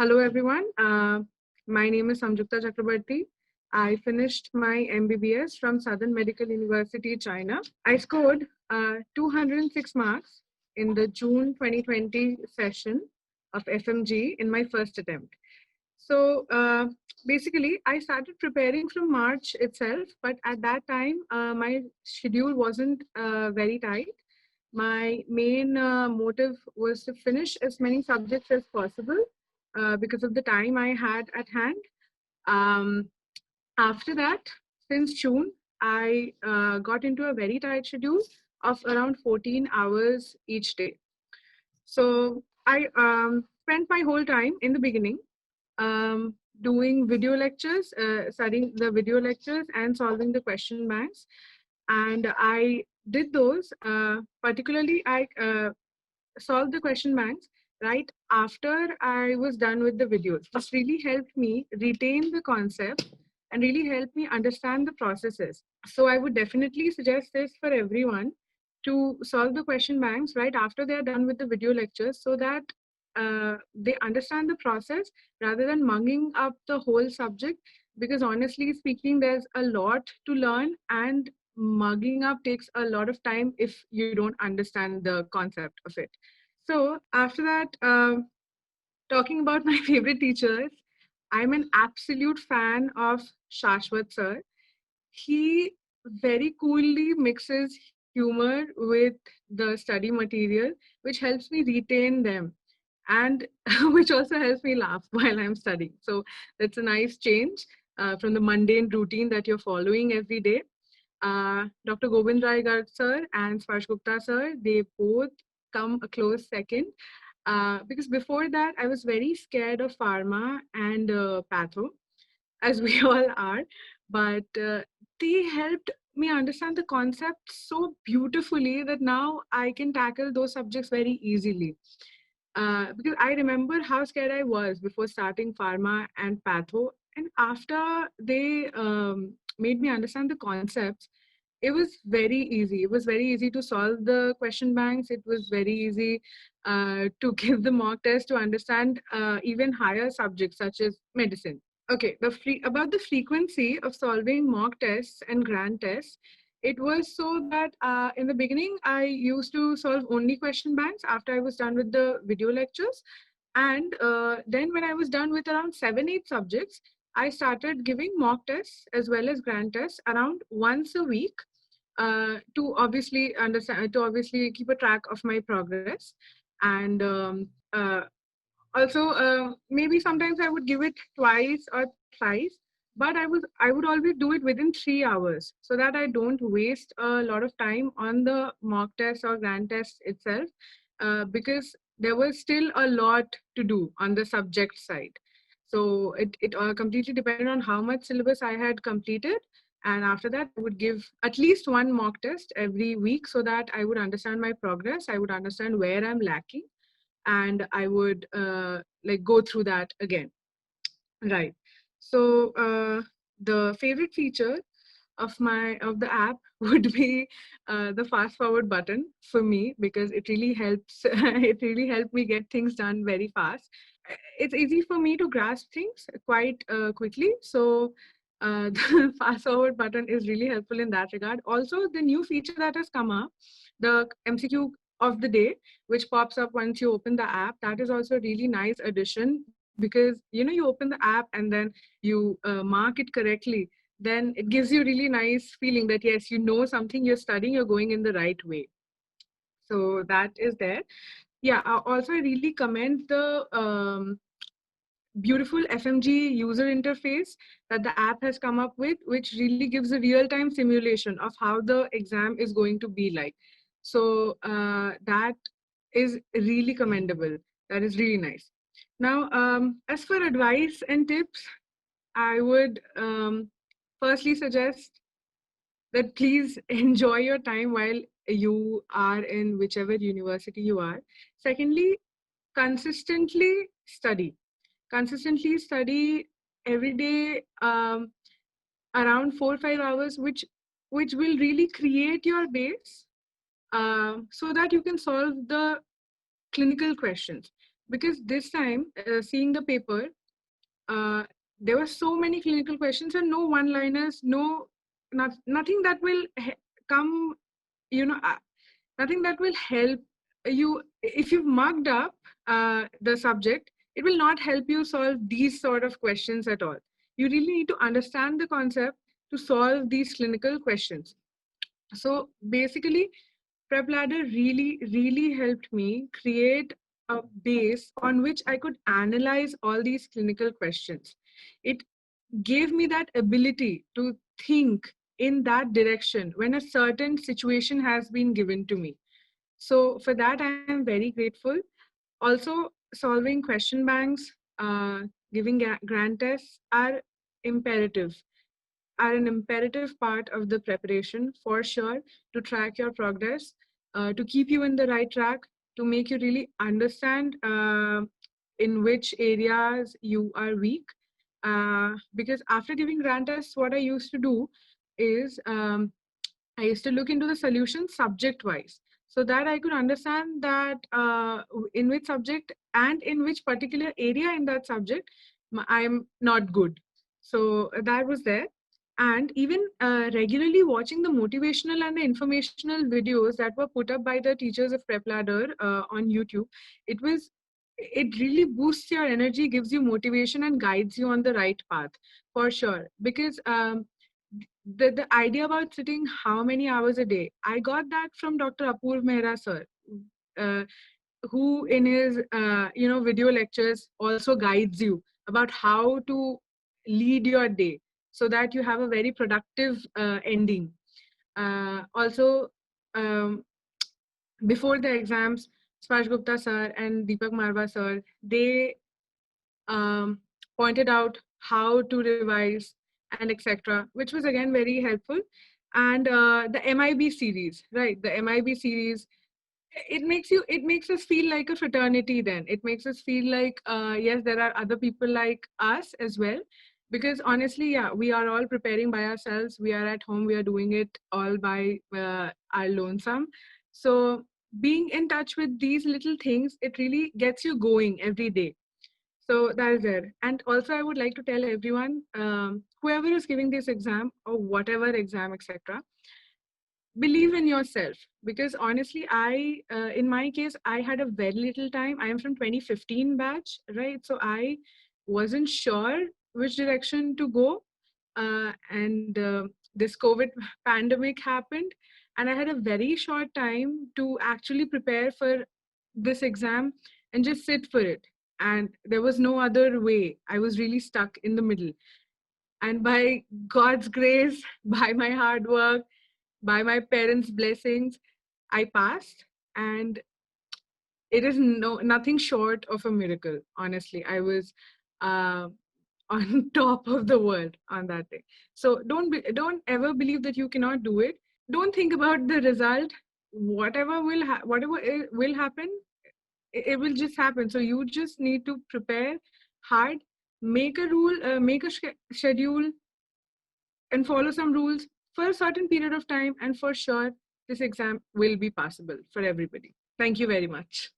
Hello, everyone. My name is Samjukta Chakrabarti. I finished my MBBS from Southern Medical University, China. I scored 206 marks in the June 2020 session of FMG in my first attempt. So basically, I started preparing from March itself, but at that time, my schedule wasn't very tight. My main motive was to finish as many subjects as possible because of the time I had at hand. Um, After that, since June, I got into a very tight schedule of around 14 hours each day. So I spent my whole time in the beginning doing video lectures, studying the video lectures and solving the question banks. And I did those, particularly I solved the question banks right after I was done with the videos. This really helped me retain the concept and really helped me understand the processes. So I would definitely suggest this for everyone to solve the question banks right after they're done with the video lectures so that they understand the process rather than mugging up the whole subject. Because honestly speaking, there's a lot to learn, and mugging up takes a lot of time if you don't understand the concept of it. So after that, talking about my favorite teachers, I'm an absolute fan of Shashwat sir. He very coolly mixes humor with the study material, which helps me retain them and which also helps me laugh while I'm studying. So that's a nice change from the mundane routine that you're following every day. Dr. Govind Rai Garg sir and Sparsh Gupta sir, they both come a close second. Because before that, I was very scared of pharma and patho, as we all are. But they helped me understand the concept so beautifully that now I can tackle those subjects very easily. Because I remember how scared I was before starting pharma and patho. And after they made me understand the concepts, it was very easy. It was very easy to solve the question banks. It was very easy to give the mock test to understand even higher subjects such as medicine. Okay, about the frequency of solving mock tests and grand tests, it was so that in the beginning, I used to solve only question banks after I was done with the video lectures. And then when I was done with around 7, 8 subjects, I started giving mock tests as well as grand tests around once a week to obviously understand, to obviously keep a track of my progress. And also, maybe sometimes I would give it twice or thrice, but I would always do it within 3 hours so that I don't waste a lot of time on the mock test or grand test itself, because there was still a lot to do on the subject side. So it completely depended on how much syllabus I had completed. And after that, I would give at least one mock test every week so that I would understand my progress. I would understand where I'm lacking, and I would like go through that again. Right. So the favorite feature of the app would be the fast forward button for me, because it really helps. It really helped me get things done very fast. It's easy for me to grasp things quite quickly. So the fast forward button is really helpful in that regard. Also, the new feature that has come up, the MCQ of the day, which pops up once you open the app, that is also a really nice addition, because you open the app and then you mark it correctly, then it gives you really nice feeling that yes, you know something you're studying, you're going in the right way. So that is there. Yeah, also I really commend the beautiful FMG user interface that the app has come up with, which really gives a real-time simulation of how the exam is going to be like. So that is really commendable. That is really nice. Now, as for advice and tips, I would firstly suggest that please enjoy your time while you are in whichever university you are. Secondly, consistently study. Consistently study every day, around 4 or 5 hours, which will really create your base so that you can solve the clinical questions. because this time, seeing the paper, uh, there were so many clinical questions and no one-liners, nothing that will come, nothing that will help you. If you've mugged up the subject, it will not help you solve these sort of questions at all. You really need to understand the concept to solve these clinical questions. So basically, Prep Ladder really helped me create a base on which I could analyze all these clinical questions. It gave me that ability to think in that direction when a certain situation has been given to me. So for that, I am very grateful. Also, solving question banks, giving grant tests imperative are an imperative part of the preparation for sure, to track your progress, to keep you in the right track, to make you really understand in which areas you are weak. Because after giving grant tests, what I used to do is I used to look into the solution subject wise, so that I could understand that in which subject and in which particular area in that subject I'm not good. So that was there. And even regularly watching the motivational and the informational videos that were put up by the teachers of Prep Ladder on YouTube, it really boosts your energy, gives you motivation, and guides you on the right path for sure. Because the idea about sitting how many hours a day, I got that from Dr. Apoorv Mehra sir, uh, who in his video lectures also guides you about how to lead your day so that you have a very productive ending. Also, um, before the exams, Sparsh Gupta sir and Deepak Marwa sir, they um, pointed out how to revise and etc., which was again very helpful. And the MIB series, right? The MIB series, it makes us feel like a fraternity. Then it makes us feel like yes, there are other people like us as well. Because honestly, yeah, we are all preparing by ourselves. We are at home. We are doing it all by our lonesome. So being in touch with these little things, it really gets you going every day. So that is there. And also, I would like to tell everyone, whoever is giving this exam or whatever exam, etc., believe in yourself. Because honestly, in my case, I had a very little time. I am from 2015 batch, right? So I wasn't sure which direction to go. And this COVID pandemic happened, and I had a very short time to actually prepare for this exam and just sit for it. And there was no other way. I was really stuck in the middle. And by God's grace, by my hard work, by my parents' blessings, I passed. And it is nothing short of a miracle. Honestly, I was uh, on top of the world on that day. So don't ever believe that you cannot do it. Don't think about the result. Whatever will happen, it will just happen. So you just need to prepare hard, make a rule, make a schedule, and follow some rules for a certain period of time, and for sure this exam will be passable for everybody. Thank you very much.